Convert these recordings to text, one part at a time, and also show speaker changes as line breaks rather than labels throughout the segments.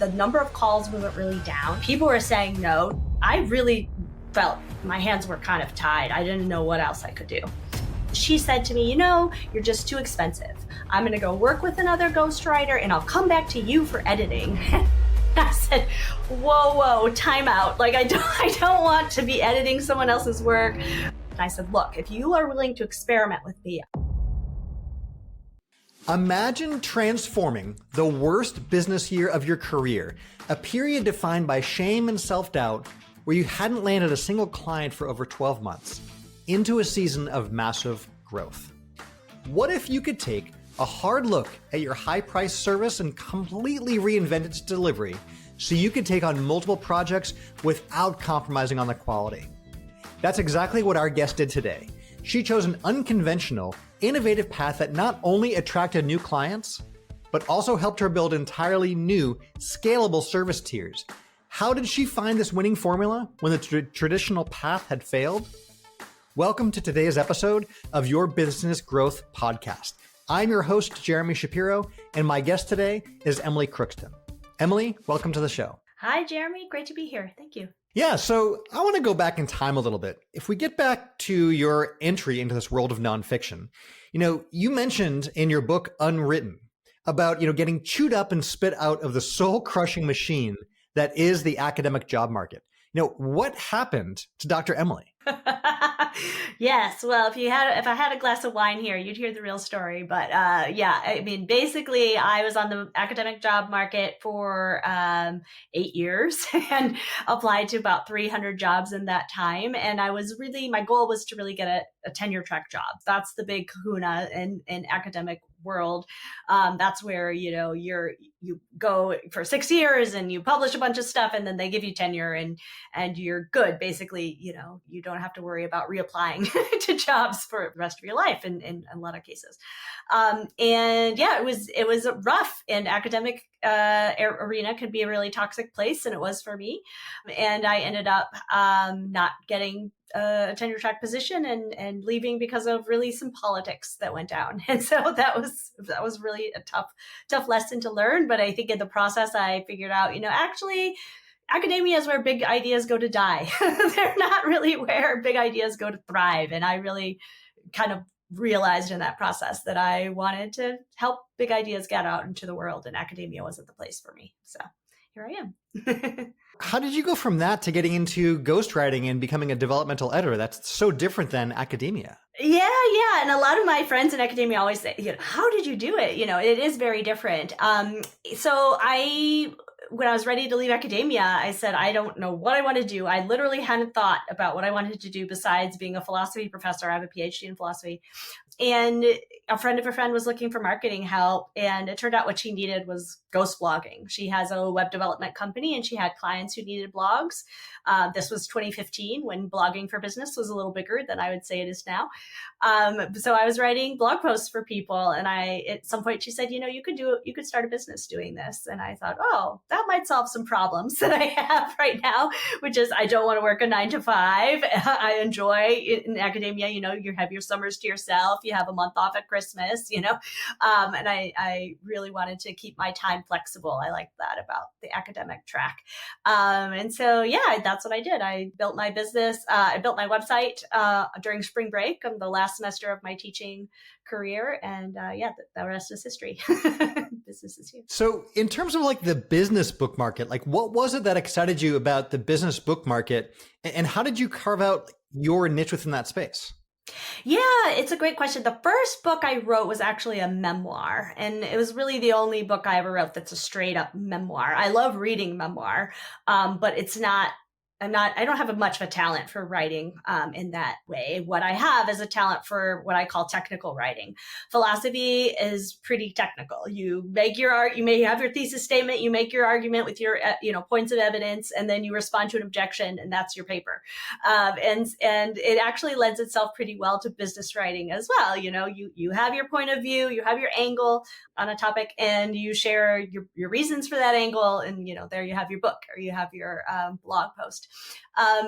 The number of calls wasn't really down. People were saying no. I really felt my hands were kind of tied. I didn't know what else I could do. She said to me, you're just too expensive. I'm going to go work with another ghostwriter and I'll come back to you for editing. I said, whoa, time out. Like, I don't want to be editing someone else's work. And I said, look, if you are willing to experiment with me.
Imagine transforming the worst business year of your career, a period defined by shame and self-doubt, where you hadn't landed a single client for over 12 months, into a season of massive growth. What if you could take a hard look at your high-priced service and completely reinvent its delivery so you could take on multiple projects without compromising on the quality? That's exactly what our guest did today. She chose an unconventional, innovative path that not only attracted new clients, but also helped her build entirely new, scalable service tiers. How did she find this winning formula when the traditional path had failed? Welcome to today's episode of Your Business Growth Podcast. I'm your host, Jeremy Shapiro, and my guest today is Emily Crookston. Emily, welcome to the show.
Hi, Jeremy. Great to be here. Thank you.
Yeah, so I want to go back in time a little bit. If we get back to your entry into this world of nonfiction, you mentioned in your book, Unwritten, about, getting chewed up and spit out of the soul-crushing machine that is the academic job market. What happened to Dr. Emily?
Yes. Well, if I had a glass of wine here, you'd hear the real story. But basically, I was on the academic job market for 8 years and applied to about 300 jobs in that time. And my goal was to really get a tenure track job. That's the big kahuna in academic world. That's where, you go for 6 years and you publish a bunch of stuff and then they give you tenure and you're good. Basically, you don't have to worry about reapplying to jobs for the rest of your life in a lot of cases. It was rough, and academic arena could be a really toxic place, and it was for me. And I ended up not getting a tenure track position and leaving because of really some politics that went down. And so that was really a tough lesson to learn. But I think in the process, I figured out, actually, academia is where big ideas go to die. They're not really where big ideas go to thrive. And I really kind of realized in that process that I wanted to help big ideas get out into the world, and academia wasn't the place for me. So here I am.
How did you go from that to getting into ghostwriting and becoming a developmental editor? That's so different than academia.
Yeah. And a lot of my friends in academia always say, how did you do it? It is very different. When I was ready to leave academia, I said, I don't know what I want to do. I literally hadn't thought about what I wanted to do besides being a philosophy professor. I have a PhD in philosophy. And a friend of a friend was looking for marketing help. And it turned out what she needed was ghost blogging. She has a web development company and she had clients who needed blogs. This was 2015 when blogging for business was a little bigger than I would say it is now. So I was writing blog posts for people. And at some point she said, you could start a business doing this. And I thought, oh, that might solve some problems that I have right now, which is I don't want to work a 9 to 5. I enjoy in academia, you have your summers to yourself. You have a month off at Christmas, and I really wanted to keep my time flexible. I liked that about the academic track. And so, that's what I did. I built my business. I built my website during spring break on the last semester of my teaching career. And the rest is history. Business is huge.
So in terms of the business book market, what was it that excited you about the business book market? And how did you carve out your niche within that space?
Yeah, it's a great question. The first book I wrote was actually a memoir, and it was really the only book I ever wrote that's a straight up memoir. I love reading memoir, but I don't have much of a talent for writing in that way. What I have is a talent for what I call technical writing. Philosophy is pretty technical. You make your art, you may have your thesis statement, you make your argument with your points of evidence, and then you respond to an objection, and that's your paper. And it actually lends itself pretty well to business writing as well. You have your point of view, you have your angle on a topic, and you share your reasons for that angle, and there you have your book or you have your blog post.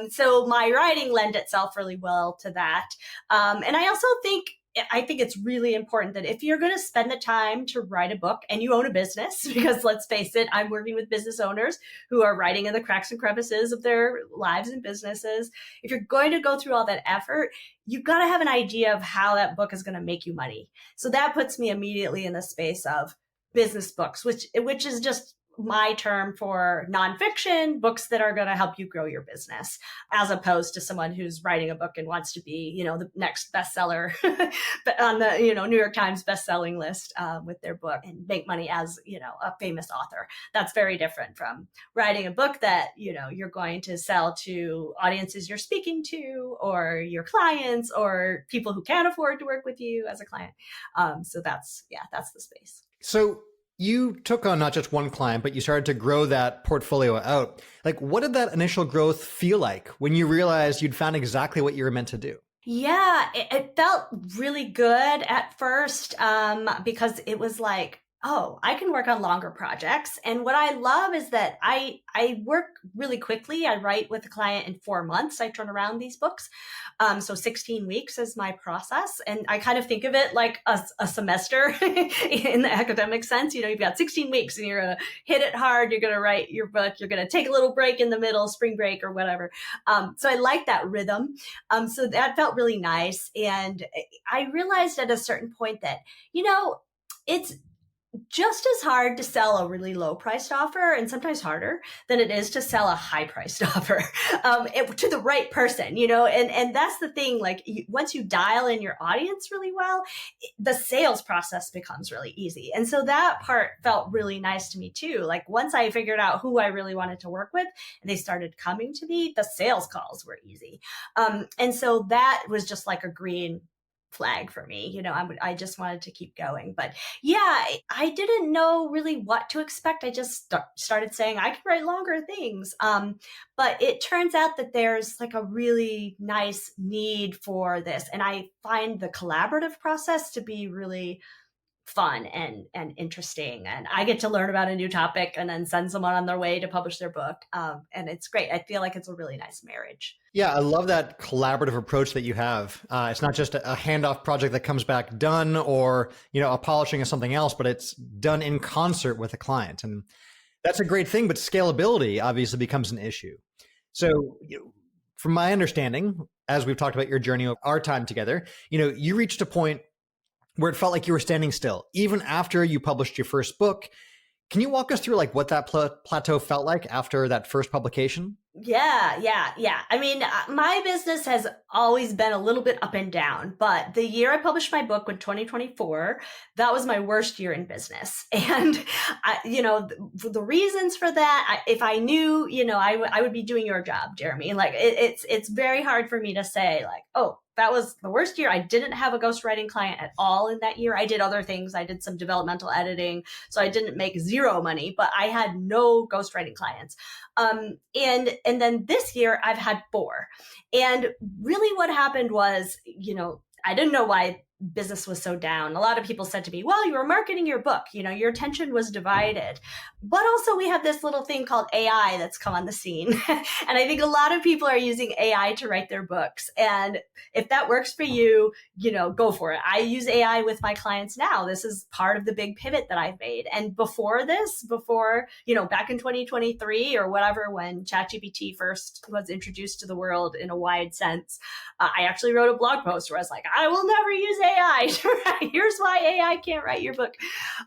So my writing lent itself really well to that. And I also think I think it's really important that if you're going to spend the time to write a book and you own a business, because let's face it, I'm working with business owners who are writing in the cracks and crevices of their lives and businesses. If you're going to go through all that effort, you've got to have an idea of how that book is going to make you money. So that puts me immediately in the space of business books, which is just my term for nonfiction, books that are going to help you grow your business, as opposed to someone who's writing a book and wants to be, the next bestseller on the, New York Times bestselling list with their book and make money as, a famous author. That's very different from writing a book that, you're going to sell to audiences you're speaking to, or your clients, or people who can't afford to work with you as a client. So that's the space.
So you took on not just one client, but you started to grow that portfolio out. Like, what did that initial growth feel like when you realized you'd found exactly what you were meant to do?
Yeah, it felt really good at first because it was like, oh, I can work on longer projects. And what I love is that I work really quickly. I write with a client in 4 months. I turn around these books. So 16 weeks is my process. And I kind of think of it like a semester in the academic sense. You've got 16 weeks and you're going to hit it hard. You're going to write your book. You're going to take a little break in the middle, spring break or whatever. So I like that rhythm. So that felt really nice. And I realized at a certain point that, it's just as hard to sell a really low priced offer, and sometimes harder than it is to sell a high priced offer to the right person, and that's the thing. Like once you dial in your audience really well, the sales process becomes really easy. And so that part felt really nice to me too. Like once I figured out who I really wanted to work with and they started coming to me, the sales calls were easy. And so that was just like a green flag for me. I just wanted to keep going. But yeah, I didn't know really what to expect. I just started saying I can write longer things. But it turns out that there's like a really nice need for this. And I find the collaborative process to be really fun and interesting. And I get to learn about a new topic and then send someone on their way to publish their book. And it's great. I feel like it's a really nice marriage.
Yeah, I love that collaborative approach that you have. It's not just a handoff project that comes back done or, a polishing of something else, but it's done in concert with a client. And that's a great thing, but scalability obviously becomes an issue. So from my understanding, as we've talked about your journey of our time together, you reached a point where it felt like you were standing still, even after you published your first book. Can you walk us through like what that plateau felt like after that first publication?
Yeah. I mean, my business has always been a little bit up and down, but the year I published my book in 2024, that was my worst year in business. And, the reasons for that, if I knew, I would be doing your job, Jeremy. Like it's very hard for me to say like, oh, that was the worst year. I didn't have a ghostwriting client at all in that year. I did other things. I did some developmental editing. So I didn't make zero money, but I had no ghostwriting clients. And then this year I've had 4. And really what happened was, I didn't know why business was so down. A lot of people said to me, well, you were marketing your book, your attention was divided. But also we have this little thing called AI that's come on the scene. And I think a lot of people are using AI to write their books. And if that works for you, go for it. I use AI with my clients now. This is part of the big pivot that I've made. And before, back in 2023 or whatever, when ChatGPT first was introduced to the world in a wide sense, I actually wrote a blog post where I was like, I will never use AI to write. Here's why AI can't write your book.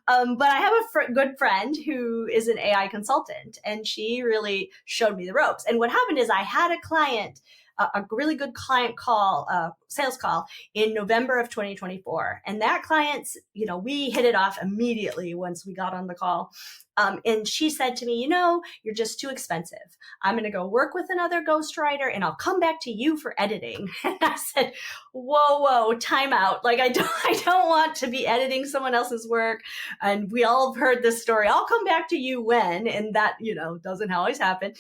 But I have a good friend who is an AI consultant, and she really showed me the ropes. And what happened is I had a client, a really good client call, sales call in November of 2024. And that client's, we hit it off immediately once we got on the call. And she said to me, you're just too expensive. I'm going to go work with another ghostwriter and I'll come back to you for editing. And I said, whoa, time out. Like, I don't want to be editing someone else's work. And we all have heard this story. I'll come back to you when, and that, doesn't always happen.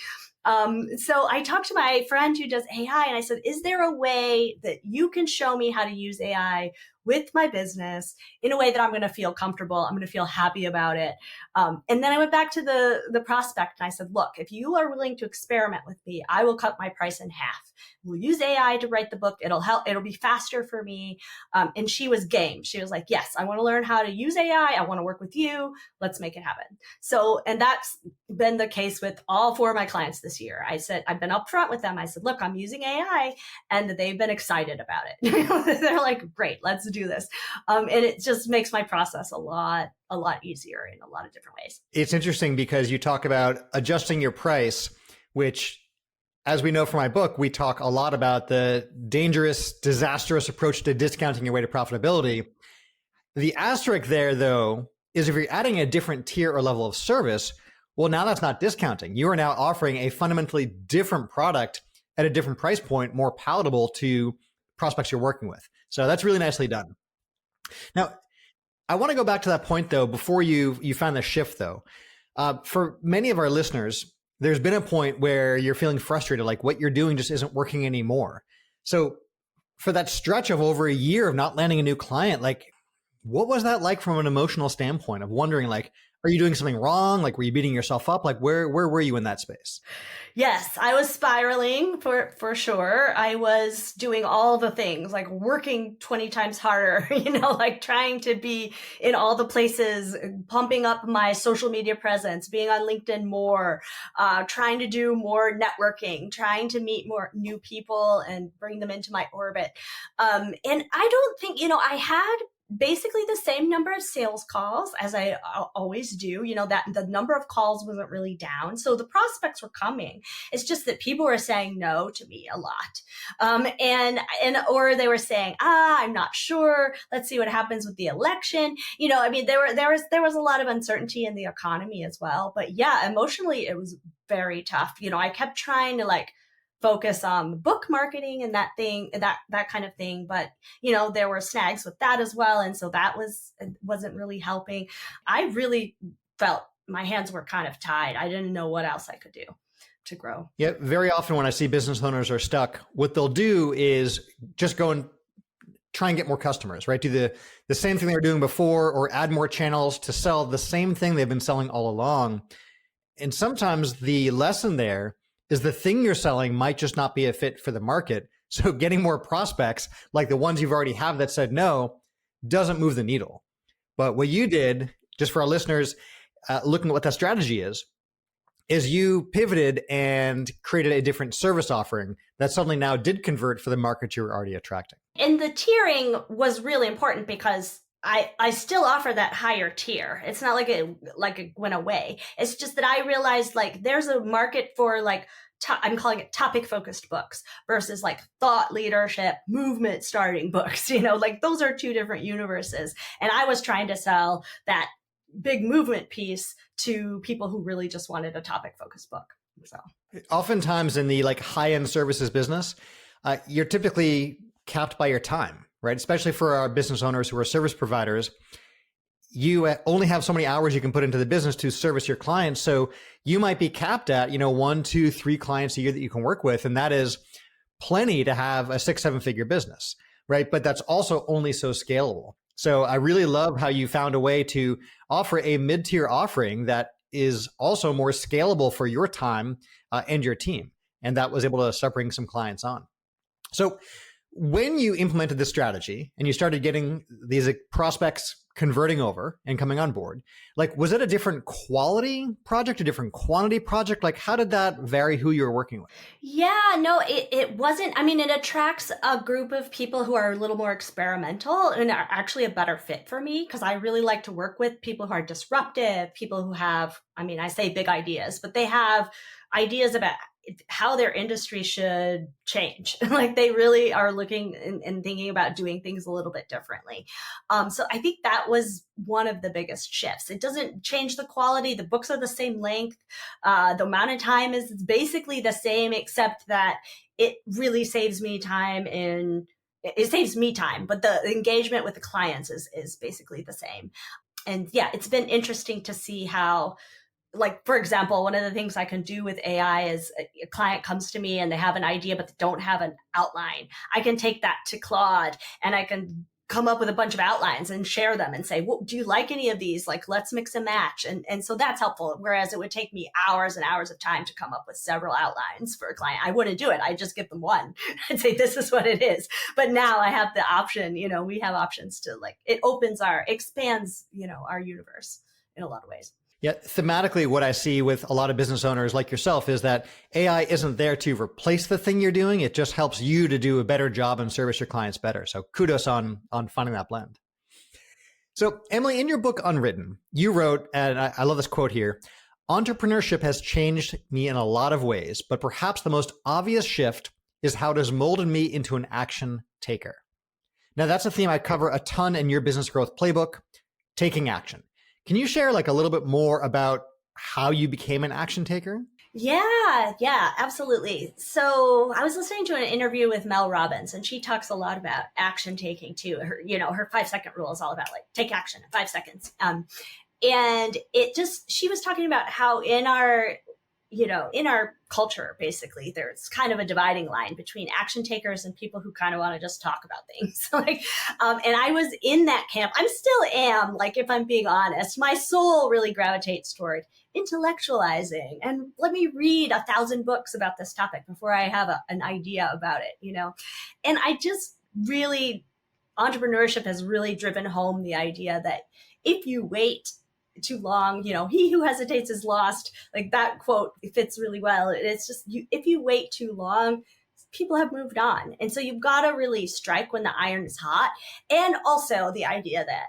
So I talked to my friend who does AI and I said, is there a way that you can show me how to use AI with my business in a way that I'm going to feel comfortable. I'm going to feel happy about it. And then I went back to the prospect and I said, look, if you are willing to experiment with me, I will cut my price in half. We'll use AI to write the book. It'll help. It'll be faster for me. And she was game. She was like, yes, I want to learn how to use AI. I want to work with you. Let's make it happen. So, and that's been the case with all 4 of my clients this year. I said, I've been upfront with them. I said, look, I'm using AI, and they've been excited about it. They're like, great, let's do this. And it just makes my process a lot easier in a lot of different ways.
It's interesting because you talk about adjusting your price, which, as we know from my book, we talk a lot about the dangerous, disastrous approach to discounting your way to profitability. The asterisk there, though, is if you're adding a different tier or level of service, well, now that's not discounting. You are now offering a fundamentally different product at a different price point, more palatable to prospects you're working with. So that's really nicely done. Now, I want to go back to that point, though, before you found the shift, though. For many of our listeners, there's been a point where you're feeling frustrated, like what you're doing just isn't working anymore. So for that stretch of over a year of not landing a new client, like what was that like from an emotional standpoint of wondering, like, are you doing something wrong? Like, were you beating yourself up? Like, where were you in that space?
Yes, I was spiraling for sure. I was doing all the things, like working 20 times harder, like trying to be in all the places, pumping up my social media presence, being on LinkedIn more, trying to do more networking, trying to meet more new people and bring them into my orbit. And I don't think, I had basically the same number of sales calls as I always do, that the number of calls wasn't really down. So the prospects were coming. It's just that people were saying no to me a lot. Or they were saying, I'm not sure. Let's see what happens with the election. There was a lot of uncertainty in the economy as well. But yeah, emotionally, it was very tough. I kept trying to focus on book marketing and that kind of thing. But, there were snags with that as well. And so that wasn't really helping. I really felt my hands were kind of tied. I didn't know what else I could do to grow.
Yeah. Very often when I see business owners are stuck, what they'll do is just go and try and get more customers, right? Do the same thing they were doing before, or add more channels to sell the same thing they've been selling all along. And sometimes the lesson there is the thing you're selling might just not be a fit for the market. So getting more prospects, like the ones you've already have that said no, doesn't move the needle. But what you did, just for our listeners, looking at what that strategy is you pivoted and created a different service offering that suddenly now did convert for the market you were already attracting.
And the tiering was really important because I still offer that higher tier. It's not like it went away. It's just that I realized there's a market for I'm calling it topic focused books versus thought leadership, movement starting books, those are 2 different universes. And I was trying to sell that big movement piece to people who really just wanted a topic focused book. So
oftentimes in the high end services business, you're typically capped by your time. Right? Especially for our business owners who are service providers, you only have so many hours you can put into the business to service your clients. So you might be capped at, 1, 2, 3 clients a year that you can work with. And that is plenty to have a 6-7 figure business, right? But that's also only so scalable. So I really love how you found a way to offer a mid-tier offering that is also more scalable for your time and your team. And that was able to start bringing some clients on. So when you implemented this strategy and you started getting these prospects converting over and coming on board, was it a different quality project, a different quantity project? How did that vary who you were working with?
Yeah, no, it wasn't. I mean, it attracts a group of people who are a little more experimental and are actually a better fit for me because I really like to work with people who are disruptive, people who have, I say big ideas, but they have ideas about how their industry should change. They really are looking and thinking about doing things a little bit differently. So I think that was one of the biggest shifts. It doesn't change the quality. The books are the same length. The amount of time is basically the same, except that it really saves me time but the engagement with the clients is basically the same. And yeah, it's been interesting to see how, for example, one of the things I can do with AI is a client comes to me and they have an idea, but they don't have an outline. I can take that to Claude and I can come up with a bunch of outlines and share them and say, well, do you like any of these? Like, let's mix and match. And so that's helpful. Whereas it would take me hours and hours of time to come up with several outlines for a client. I wouldn't do it. I just give them one and say, this is what it is. But now I have the option, we have options to it expands, our universe in a lot of ways.
Yeah, thematically, what I see with a lot of business owners like yourself is that AI isn't there to replace the thing you're doing. It just helps you to do a better job and service your clients better. So kudos on finding that blend. So Emily, in your book, Unwritten, you wrote, and I love this quote here, entrepreneurship has changed me in a lot of ways, but perhaps the most obvious shift is how it has molded me into an action taker. Now, that's a theme I cover a ton in your business growth playbook, taking action. Can you share a little bit more about how you became an action taker?
Yeah, absolutely. So I was listening to an interview with Mel Robbins, and she talks a lot about action taking too. Her 5-second rule is all about take action in 5 seconds. And she was talking about how in our culture, basically, there's kind of a dividing line between action takers and people who kind of want to just talk about things. And I was in that camp. I still am, if I'm being honest, my soul really gravitates toward intellectualizing and let me read 1,000 books about this topic before I have an idea about it, And I just really, entrepreneurship has really driven home the idea that if you wait too long, he who hesitates is lost. That quote fits really well. It's just, if you wait too long, people have moved on. And so you've got to really strike when the iron is hot. And also the idea that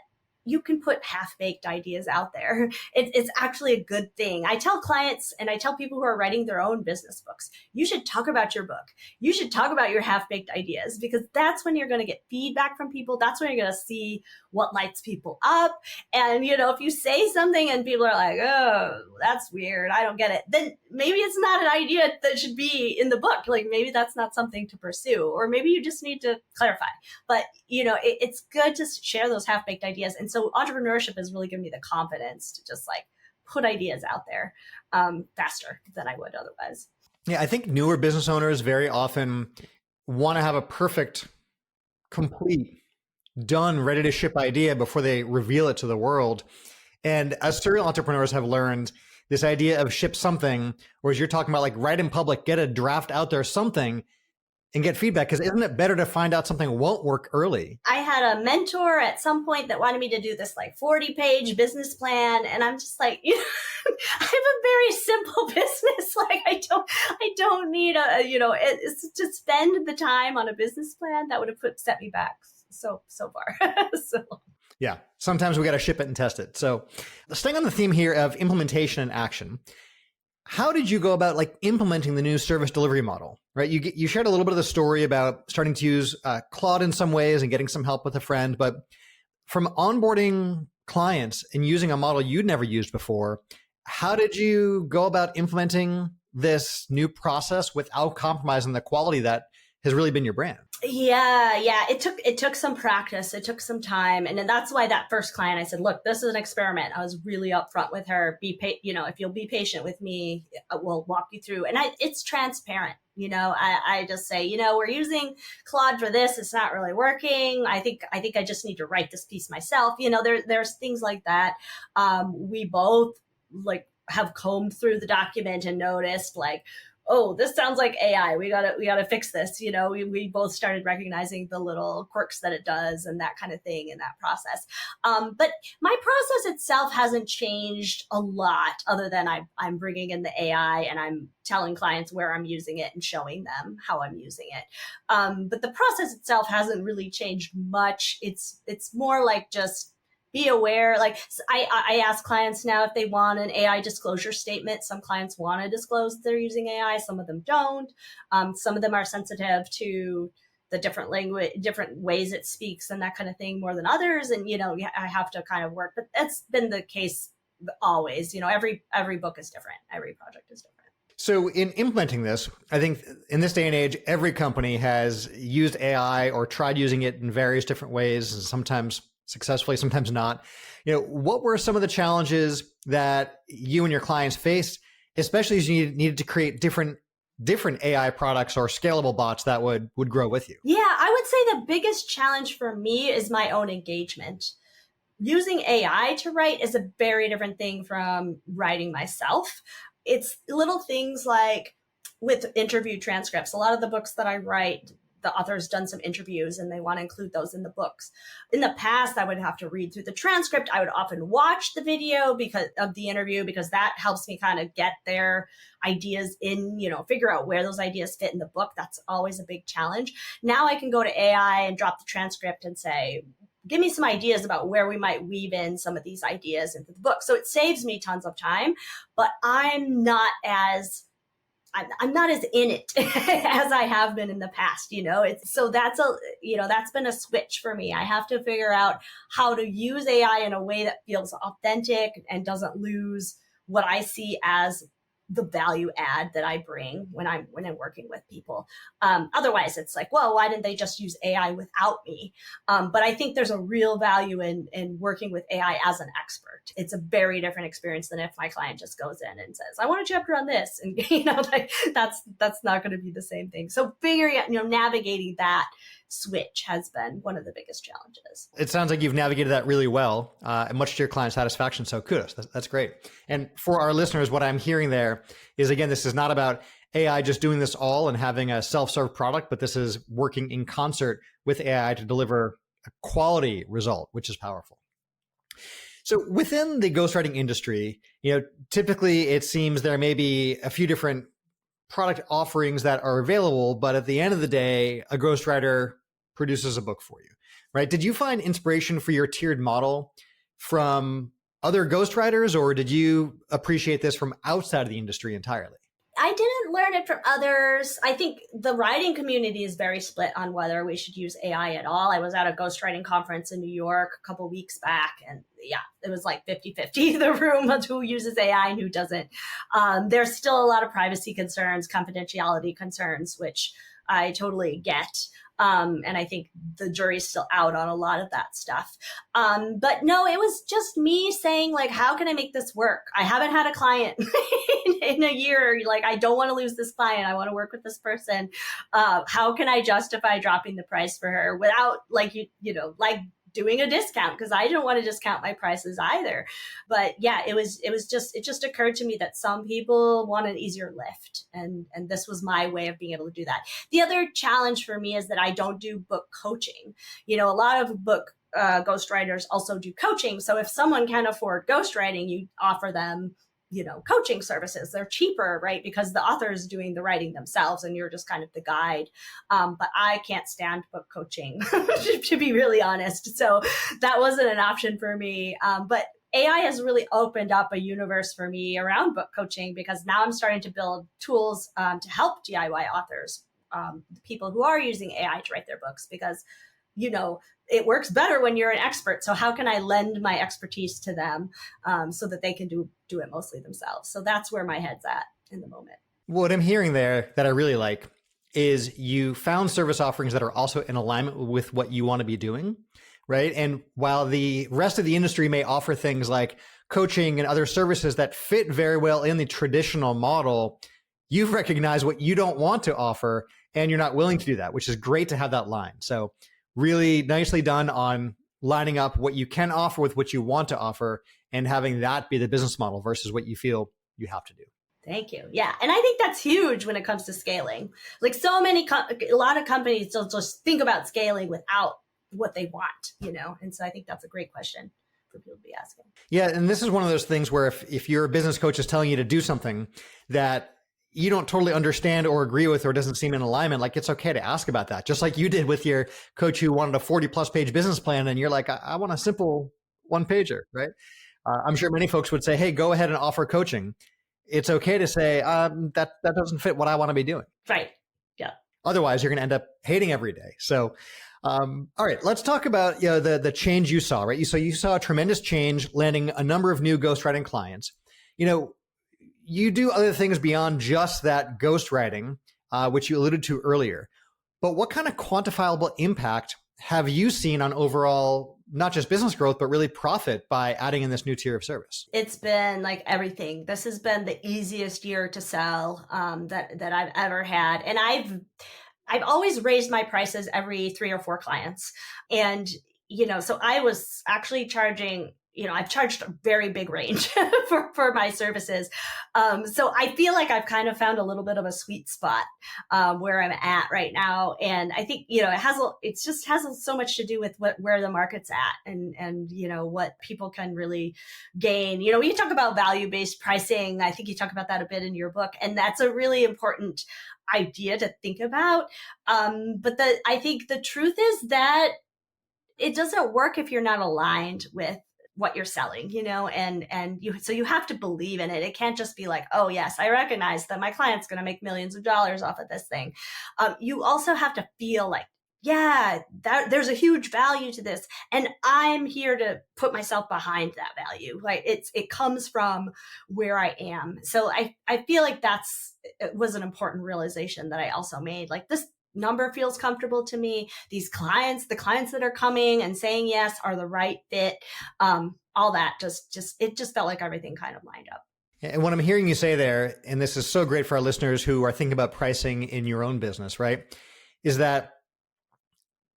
you can put half-baked ideas out there. It's actually a good thing. I tell clients and I tell people who are writing their own business books, you should talk about your book. You should talk about your half-baked ideas, because that's when you're going to get feedback from people. That's when you're going to see what lights people up. And, if you say something and people are like, oh, that's weird, I don't get it, then maybe it's not an idea that should be in the book. Maybe that's not something to pursue, or maybe you just need to clarify. But, it's good to share those half-baked ideas. And so entrepreneurship has really given me the confidence to just put ideas out there faster than I would otherwise.
Yeah, I think newer business owners very often want to have a perfect, complete, done, ready to ship idea before they reveal it to the world. And as serial entrepreneurs have learned, this idea of ship something, whereas you're talking about write in public, get a draft out there, something, and get feedback, because isn't it better to find out something won't work early? I
had a mentor at some point that wanted me to do this 40-page business plan, and I'm just I have a very simple business. I don't need it's to spend the time on a business plan that would have set me back so far.
Yeah, sometimes we got to ship it and test it. So staying on the theme here of implementation and action, how did you go about implementing the new service delivery model, right? You shared a little bit of the story about starting to use Claude in some ways and getting some help with a friend, but from onboarding clients and using a model you'd never used before, how did you go about implementing this new process without compromising the quality that has really been your brand?
Yeah. It took some practice. It took some time. And then that's why that first client, I said, look, this is an experiment. I was really upfront with her. If you'll be patient with me, we'll walk you through. And it's transparent. I just say, we're using Claude for this. It's not really working. I think I just need to write this piece myself. There's things like that. We both have combed through the document and noticed oh, this sounds like AI. We gotta fix this. We both started recognizing the little quirks that it does and that kind of thing in that process. But my process itself hasn't changed a lot, other than I'm bringing in the AI and I'm telling clients where I'm using it and showing them how I'm using it. But the process itself hasn't really changed much. It's more just be aware. I ask clients now if they want an AI disclosure statement. Some clients want to disclose they're using AI. Some of them don't. Some of them are sensitive to the different language, different ways it speaks and that kind of thing more than others. And, I have to kind of work, but that's been the case always. Every book is different. Every project is different.
So in implementing this, I think in this day and age, every company has used AI or tried using it in various different ways, sometimes successfully, sometimes not. What were some of the challenges that you and your clients faced, especially as you needed to create different different AI products or scalable bots that would grow with you?
Yeah, I would say the biggest challenge for me is my own engagement. Using AI to write is a very different thing from writing myself. It's little things like with interview transcripts. A lot of the books that I write, the author's done some interviews and they want to include those in the books. In the past, I would have to read through the transcript. I would often watch the video because of the interview, because that helps me kind of get their ideas in, figure out where those ideas fit in the book. That's always a big challenge. Now I can go to AI and drop the transcript and say, give me some ideas about where we might weave in some of these ideas into the book. So it saves me tons of time, but I'm not as in it as I have been in the past, so that's been a switch for me. I have to figure out how to use AI in a way that feels authentic and doesn't lose what I see as the value add that I bring when I'm working with people. Otherwise, it's like, well, why didn't they just use AI without me? But I think there's a real value in working with AI as an expert. It's a very different experience than if my client just goes in and says, I want a chapter on this. And, that's not going to be the same thing. So figuring out, navigating that switch has been one of the biggest challenges.
It sounds like you've navigated that really well, and much to your client satisfaction. So kudos. That's great. And for our listeners, what I'm hearing there is, again, this is not about AI just doing this all and having a self-serve product, but this is working in concert with AI to deliver a quality result, which is powerful. So within the ghostwriting industry, typically it seems there may be a few different product offerings that are available, but at the end of the day, a ghostwriter produces a book for you, right? Did you find inspiration for your tiered model from other ghostwriters, or did you appreciate this from outside of the industry entirely?
I didn't learn it from others. I think the writing community is very split on whether we should use AI at all. I was at a ghostwriting conference in New York a couple weeks back, and yeah, it was like 50-50, the room of who uses AI and who doesn't. There's still a lot of privacy concerns, confidentiality concerns, which I totally get. And I think the jury's still out on a lot of that stuff. But no, it was just me saying, like, how can I make this work? I haven't had a client in a year. Like, I don't want to lose this client. I want to work with this person. How can I justify dropping the price for her without doing a discount? Because I don't want to discount my prices either. But yeah, it just occurred to me that some people want an easier lift. And this was my way of being able to do that. The other challenge for me is that I don't do book coaching. A lot of book ghostwriters also do coaching. So if someone can afford ghostwriting, you offer them coaching services. They're cheaper, right? Because the author is doing the writing themselves and you're just kind of the guide. But I can't stand book coaching, to be really honest. So that wasn't an option for me. But AI has really opened up a universe for me around book coaching, because now I'm starting to build tools to help DIY authors, people who are using AI to write their books, because it works better when you're an expert. So how can I lend my expertise to them so that they can do it mostly themselves? So that's where my head's at in the moment.
What I'm hearing there that I really like is you found service offerings that are also in alignment with what you want to be doing, right? And while the rest of the industry may offer things like coaching and other services that fit very well in the traditional model, you've recognized what you don't want to offer and you're not willing to do that, which is great to have that line. So really nicely done on lining up what you can offer with what you want to offer and having that be the business model versus what you feel you have to do.
Thank you. Yeah. And I think that's huge when it comes to scaling. Like a lot of companies don't just think about scaling without what they want, And so I think that's a great question for people to be asking.
Yeah. And this is one of those things where if your business coach is telling you to do something that you don't totally understand or agree with, or doesn't seem in alignment, like it's okay to ask about that. Just like you did with your coach who wanted a 40+ page business plan. And you're like, I want a simple one pager, right? I'm sure many folks would say, hey, go ahead and offer coaching. It's okay to say that doesn't fit what I want to be doing.
Right. Yeah.
Otherwise, you're going to end up hating every day. So, all right, let's talk about the change you saw, right? So you saw a tremendous change, landing a number of new ghostwriting clients. You do other things beyond just that ghostwriting, which you alluded to earlier. But what kind of quantifiable impact have you seen on overall not just business growth, but really profit by adding in this new tier of service?
It's been like everything. This has been the easiest year to sell that I've ever had. And I've always raised my prices every 3 or 4 clients. And, so I was actually charging, I've charged a very big range for my services. So I feel like I've kind of found a little bit of a sweet spot where I'm at right now. And I think, it just has so much to do with where the market's at and, what people can really gain. We talk about value-based pricing. I think you talk about that a bit in your book. And that's a really important idea to think about. But I think the truth is that it doesn't work if you're not aligned with what you're selling, so you have to believe in it. It can't just be like, oh yes, I recognize that my client's going to make millions of dollars off of this thing. You also have to feel like, yeah, there's a huge value to this, and I'm here to put myself behind that value. Right? It comes from where I am. So I feel like it was an important realization that I also made. Like, this number feels comfortable to me. The clients that are coming and saying yes are the right fit. All that it just felt like everything kind of lined up.
And what I'm hearing you say there, and this is so great for our listeners who are thinking about pricing in your own business, right? Is that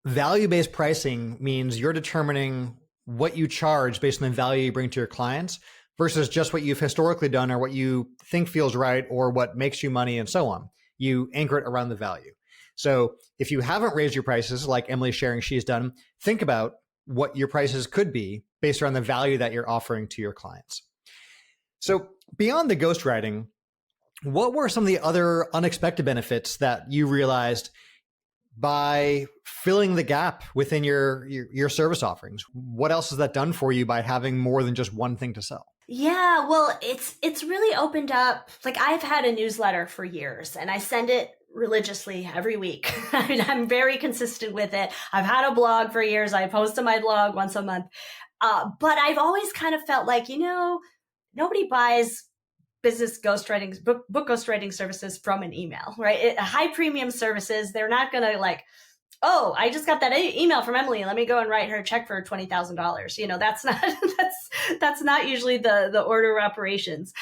value-based pricing means you're determining what you charge based on the value you bring to your clients versus just what you've historically done or what you think feels right or what makes you money and so on. You anchor it around the value. So if you haven't raised your prices, like Emily's sharing she's done, think about what your prices could be based around the value that you're offering to your clients. So beyond the ghostwriting, what were some of the other unexpected benefits that you realized by filling the gap within your service offerings? What else has that done for you by having more than just one thing to sell?
Yeah, well, it's really opened up. Like, I've had a newsletter for years and I send it religiously every week. I'm very consistent with it. I've had a blog for years. I post to my blog once a month. But I've always kind of felt like, nobody buys business ghostwriting, book ghostwriting services from an email, right? High premium services, they're not going to like, oh, I just got that email from Emily. Let me go and write her a check for $20,000. That's not that's not usually the order of operations.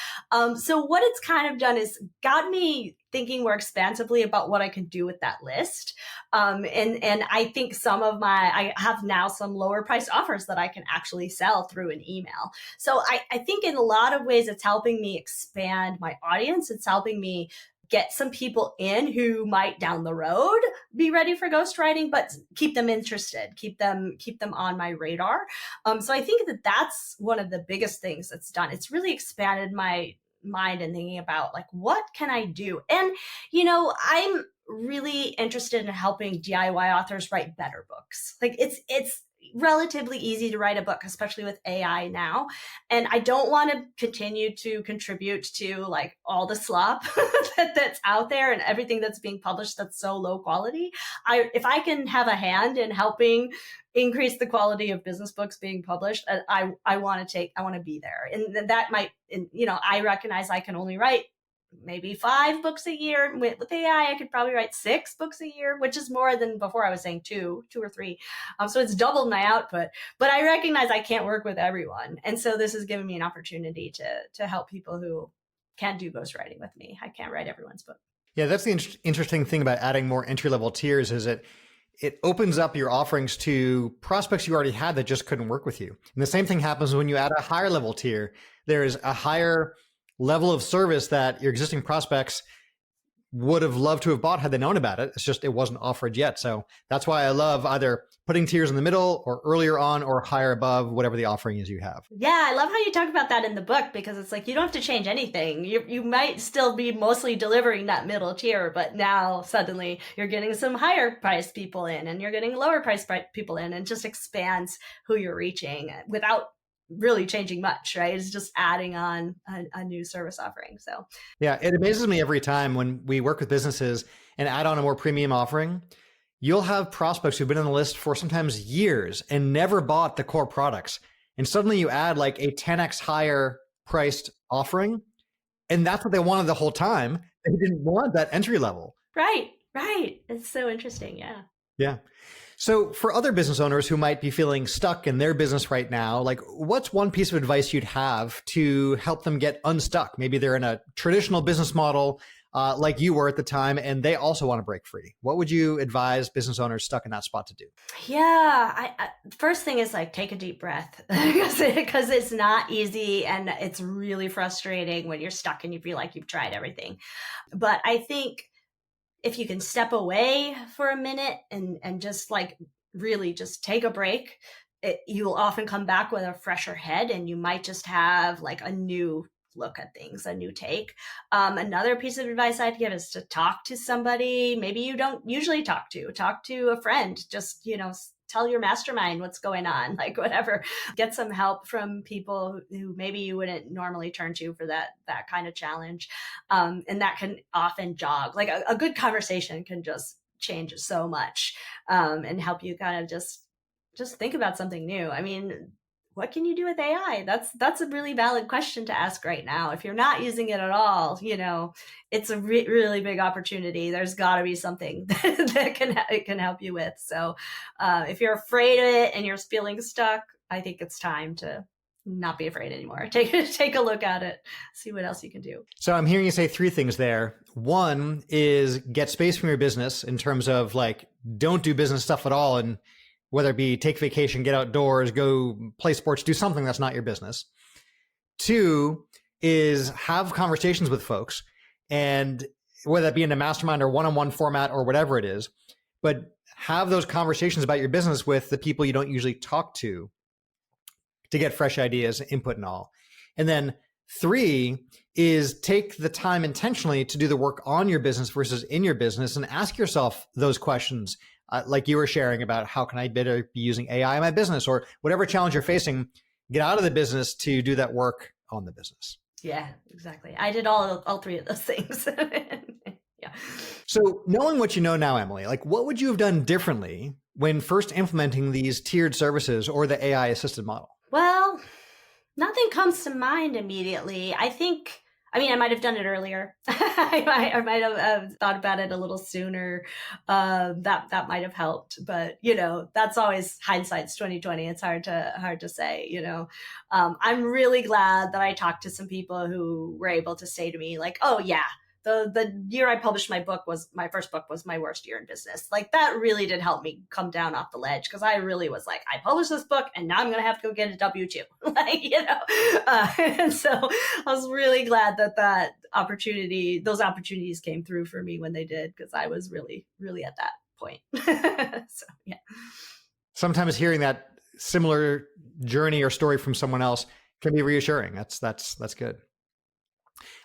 So what it's kind of done is got me thinking more expansively about what I can do with that list. And I think I have now some lower priced offers that I can actually sell through an email. So I think in a lot of ways, it's helping me expand my audience. It's helping me get some people in who might down the road be ready for ghostwriting, but keep them interested, keep them on my radar. So I think that's one of the biggest things that's done. It's really expanded my mind and thinking about like, what can I do? And, I'm really interested in helping DIY authors write better books. Like, it's relatively easy to write a book, especially with AI now. And I don't want to continue to contribute to like all the slop that's out there and everything that's being published that's so low quality. If I can have a hand in helping increase the quality of business books being published, I want to be there. And that might, I recognize I can only write maybe 5 books a year. With AI, I could probably write 6 books a year, which is more than before. I was saying 2 or 3. So it's doubled my output, but I recognize I can't work with everyone. And so this has given me an opportunity to help people who can't do ghostwriting with me. I can't write everyone's book.
Yeah, that's the interesting thing about adding more entry-level tiers is it opens up your offerings to prospects you already had that just couldn't work with you. And the same thing happens when you add a higher level tier. There is a higher level of service that your existing prospects would have loved to have bought had they known about it. It's just it wasn't offered yet. So that's why I love either putting tiers in the middle or earlier on or higher above, whatever the offering is you have.
Yeah, I love how you talk about that in the book, because it's like you don't have to change anything. You might still be mostly delivering that middle tier, but now suddenly you're getting some higher priced people in and you're getting lower priced people in, and just expands who you're reaching without really changing much, right? It's just adding on a new service offering. So
yeah, it amazes me every time when we work with businesses and add on a more premium offering. You'll have prospects who've been on the list for sometimes years and never bought the core products. And suddenly you add like a 10x higher priced offering. And that's what they wanted the whole time. They didn't want that entry level.
Right. It's so interesting. Yeah.
Yeah. So for other business owners who might be feeling stuck in their business right now, like what's one piece of advice you'd have to help them get unstuck? Maybe they're in a traditional business model like you were at the time, and they also want to break free. What would you advise business owners stuck in that spot to do?
Yeah, first thing is like take a deep breath because it's not easy and it's really frustrating when you're stuck and you feel like you've tried everything. But I think if you can step away for a minute and just like really just take a break, you will often come back with a fresher head and you might just have like a new look at things, a new take. Another piece of advice I'd give is to talk to somebody maybe you don't usually talk to a friend, just, tell your mastermind what's going on, like whatever, get some help from people who maybe you wouldn't normally turn to for that kind of challenge. And that can often jog, like a good conversation can just change so much, and help you kind of just think about something new. I mean, what can you do with AI? That's a really valid question to ask right now. If you're not using it at all, it's a really big opportunity. There's got to be something that it can help you with. So if you're afraid of it and you're feeling stuck, I think it's time to not be afraid anymore. Take a look at it, see what else you can do.
So I'm hearing you say three things there. One is get space from your business in terms of like, don't do business stuff at all. And whether it be take vacation, get outdoors, go play sports, do something that's not your business. Two is have conversations with folks, and whether that be in a mastermind or one-on-one format or whatever it is, but have those conversations about your business with the people you don't usually talk to get fresh ideas, input and all. And then three is take the time intentionally to do the work on your business versus in your business and ask yourself those questions. Like you were sharing about how can I better be using AI in my business, or whatever challenge you're facing, get out of the business to do that work on the business.
Yeah, exactly. I did all three of those things. Yeah.
So knowing what you know now, Emily, like what would you have done differently when first implementing these tiered services or the AI assisted model?
Well, nothing comes to mind immediately. I might have done it earlier. I might have thought about it a little sooner. That might have helped, but that's always hindsight's 2020. It's hard to say. I'm really glad that I talked to some people who were able to say to me like, "Oh yeah, the year I published my first book was my worst year in business." Like that really did help me come down off the ledge, because I really was like, I published this book and now I'm going to have to go get a W-2. And so I was really glad that those opportunities came through for me when they did, because I was really, really at that point. So, yeah.
Sometimes hearing that similar journey or story from someone else can be reassuring. That's good.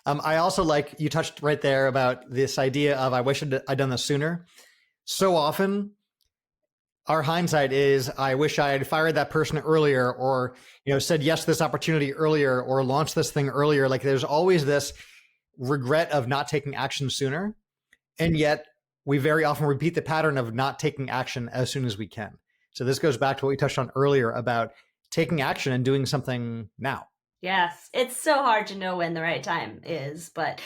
I also like you touched right there about this idea of I wish I'd done this sooner. So often our hindsight is I wish I had fired that person earlier, or said yes to this opportunity earlier, or launched this thing earlier. Like there's always this regret of not taking action sooner. And yet we very often repeat the pattern of not taking action as soon as we can. So this goes back to what we touched on earlier about taking action and doing something now.
Yes, it's so hard to know when the right time is. But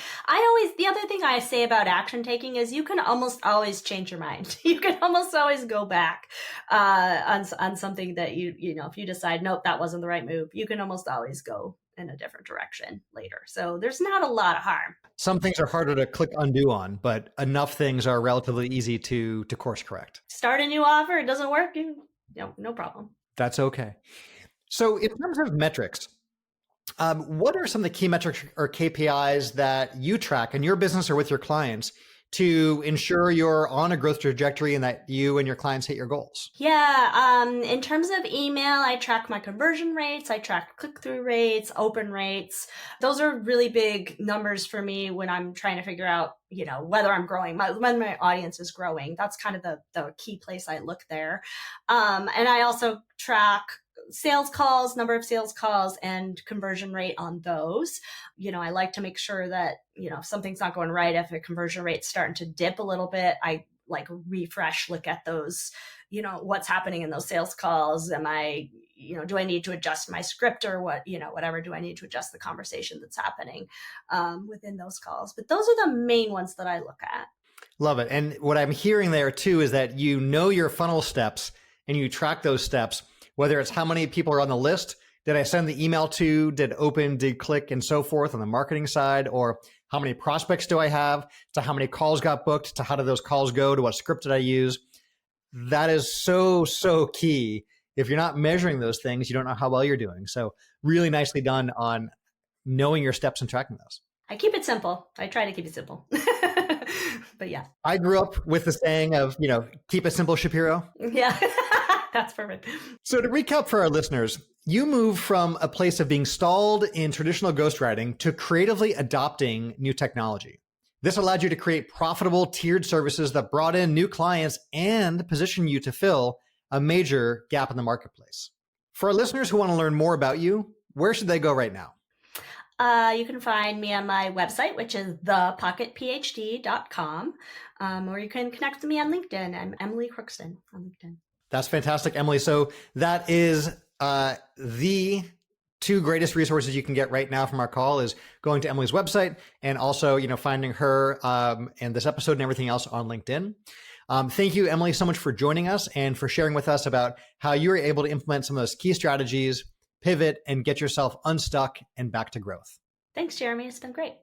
the other thing I say about action taking is you can almost always change your mind. You can almost always go back on something that if you decide, nope, that wasn't the right move, you can almost always go in a different direction later. So there's not a lot of harm.
Some things are harder to click undo on, but enough things are relatively easy to course correct.
Start a new offer, it doesn't work, no problem.
That's okay. So in terms of metrics, what are some of the key metrics or KPIs that you track in your business or with your clients to ensure you're on a growth trajectory and that you and your clients hit your goals?
Yeah, in terms of email, I track my conversion rates, I track click-through rates, open rates. Those are really big numbers for me when I'm trying to figure out, whether I'm growing, when my audience is growing. That's kind of the key place I look there. And I also track sales calls, number of sales calls, and conversion rate on those. I like to make sure that, if something's not going right, if a conversion rate's starting to dip a little bit, I like refresh, look at those, what's happening in those sales calls. Am I, do I need to adjust my script or whatever, do I need to adjust the conversation that's happening within those calls? But those are the main ones that I look at.
Love it. And what I'm hearing there too is that you know your funnel steps and you track those steps, whether it's how many people are on the list, did I send the email to, did open, did click, and so forth on the marketing side, or how many prospects do I have, to how many calls got booked, to how did those calls go, to what script did I use. That is so, so key. If you're not measuring those things, you don't know how well you're doing. So really nicely done on knowing your steps and tracking those.
I keep it simple. I try to keep it simple. But yeah.
I grew up with the saying of, keep it simple, Shapiro.
Yeah, that's perfect.
So to recap for our listeners, you moved from a place of being stalled in traditional ghostwriting to creatively adopting new technology. This allowed you to create profitable tiered services that brought in new clients and positioned you to fill a major gap in the marketplace. For our listeners who want to learn more about you, where should they go right now?
You can find me on my website, which is thepocketphd.com, or you can connect with me on LinkedIn. I'm Emily Crookston on LinkedIn.
That's fantastic, Emily. So that is the two greatest resources you can get right now from our call is going to Emily's website and also, finding her and this episode and everything else on LinkedIn. Thank you, Emily, so much for joining us and for sharing with us about how you were able to implement some of those key strategies, pivot, and get yourself unstuck and back to growth.
Thanks, Jeremy. It's been great.